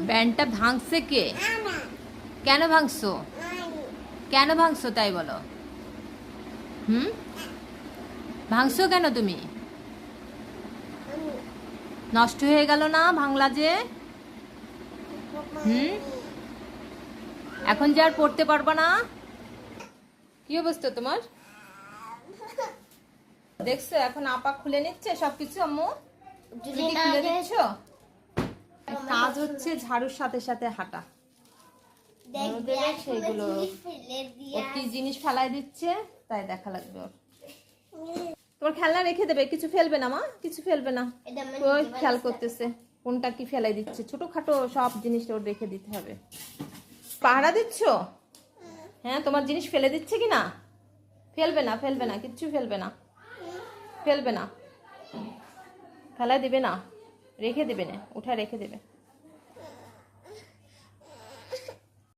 ব্যান্ডটা ভাঙছে কে? কেন ভাঙছো? কেন ভাঙছো তাই বলো। ভাঙছো কেন তুমি? নষ্ট হয়ে গেল না ভাঙলা যে? এখন যে আর পড়তে পারবা না? কি অবস্থা তোমার? দেখছো এখন আপা খুলে নিচ্ছে সবকিছু। আম্মু খুলে দিচ্ছ। কাজ হচ্ছে ঝাড়ুর সাথে সাথে হাঁটা। সেগুলো কি জিনিস ফেলাই দিচ্ছে তাই দেখা লাগবে ওর। তোমার খেলনা রেখে দেবে, কিছু ফেলবে না মা, কিছু ফেলবে না। ওই খেয়াল করতেছে কোনটা কি ফেলাই দিচ্ছে। ছোটখাটো সব জিনিস ওর রেখে দিতে হবে। পাহারা দিচ্ছ? হ্যাঁ, তোমার জিনিস ফেলে দিচ্ছে কি না? ফেলবে না, ফেলবে না, কিচ্ছু ফেলবে না, ফেলবে না, ফেলাই দিবে না, রেখে দেবে না, উঠে রেখে দেবে।